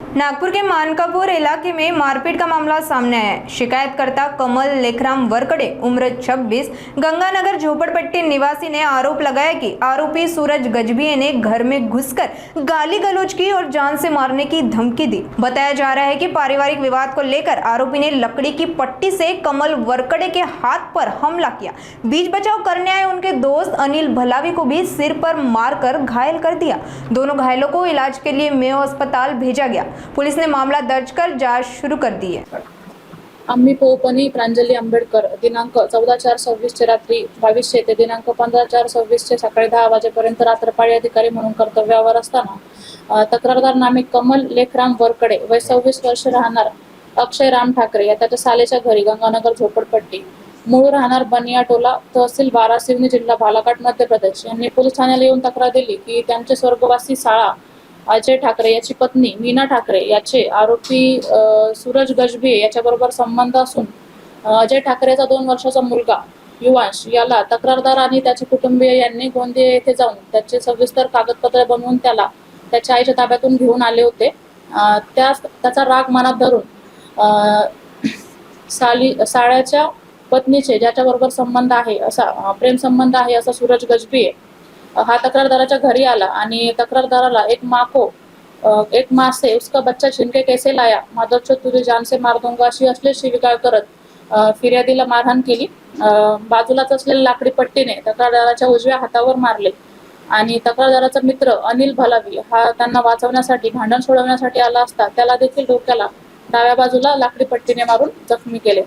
नागपुर के मानकापुर इलाके में मारपीट का मामला सामने आया है। शिकायतकर्ता कमल लेखराम वरकड़े उम्र 26 गंगानगर झोपड़पट्टी निवासी ने आरोप लगाया कि आरोपी सूरज गजभिये ने घर में घुसकर गाली गलौज की और जान से मारने की धमकी दी। बताया जा रहा है कि पारिवारिक विवाद को लेकर आरोपी ने लकड़ी की पट्टी से कमल वरकड़े के हाथ पर हमला किया। बीच बचाव करने आए उनके दोस्त अनिल भलावी को भी सिर पर मारकर घायल कर दिया। दोनों घायलों को इलाज के लिए मेयो अस्पताल भेजा गया। पुलिस ने मामला दर्ज कर जांच शुरू कर दी है। आम्ही पोपनी प्रांजली आंबेडकर दिनांक 14/4/26 चे रात्री 2200 ते दिनांक 15/4/26 चे सकाळी 10 वाजेपर्यंत रात्रपाळी अधिकारी म्हणून कर्तव्यावर असताना तक्रारदार नामे कमल लेखराम वरकड़े वय 26 वर्ष राहणार अक्षय राम ठाकरे या त्याच्या सालेच्या घरी गंगानगर झोपड़पट्टी मूळ राहणार बनियाटोला तहसील बारासिवनी जिल्हा बालाघाट मध्य प्रदेश यांनी पोलीस ठाण्याला येऊन तक्रार दिली की त्यांचे स्वर्गवासी साळा अजय ठाकरे याची पत्नी मीना ठाकरे याचे आरोपी सूरज गजभिये याच्याबरोबर संबंध असून अजय ठाकरेचा 2 वर्षाचा मुलगा युवांश याला तक्रारदार आणि त्याचे कुटुंबीय यांनी गोंदिया येथे जाऊन त्याचे सविस्तर कागदपत्र बनवून त्याला त्याच्या आईच्या ताब्यातून घेऊन आले होते। त्याचा राग मनात धरून साळ्याच्या पत्नीचे ज्याच्याबरोबर संबंध आहे असा प्रेम संबंध आहे असा सूरज गजभिये हा तक्रारदाराच्या घरी आला आणि तक्रारदाराला एक माँ से उसका बच्चा छीन के कैसे लाया, माधवचोद तुझे जान से मार दूंगा अशी असले शिवीगाळ करत फिर्यादीला मारहाण केली। बाजूलाच असलेल्या लाकडी पट्टीने तक्रारदाराच्या उजव्या हातावर मारले आणि तक्रारदाराचा मित्र अनिल भलावी हा त्यांना वाचवण्यासाठी भांडण सोडवण्यासाठी आला असता त्याला देखील डोक्याला डाव्या बाजूला लाकडी पट्टीने मारून जखमी केले।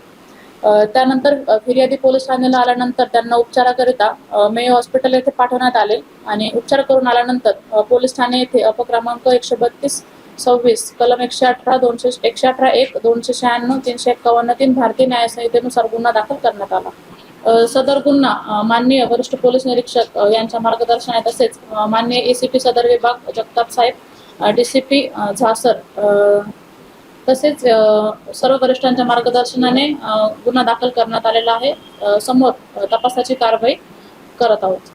त्यानंतर फिर्यादी पोलीस ठाण्याला आल्यानंतर त्यांना उपचाराकरिता मेयो हॉस्पिटल येथे पाठवण्यात आले आणि उपचार करून आल्यानंतर पोलीस ठाणे येथे अपक्रमांक 132/26 कलम 118/1 296 351 3 भारतीय न्याय संहितेनुसार गुन्हा दाखल करण्यात आला। सदर गुन्हा माननीय वरिष्ठ पोलीस निरीक्षक यांच्या मार्गदर्शनात तसेच माननीय एसीपी सदर विभाग जगताप साहेब डीसीपी झासर तसेच सर्व वरिष्ठांच्या मार्गदर्शनाने गुन्हा दाखल करण्यात आलेला आहे। समोर तपासाची कारवाई करत आहोत।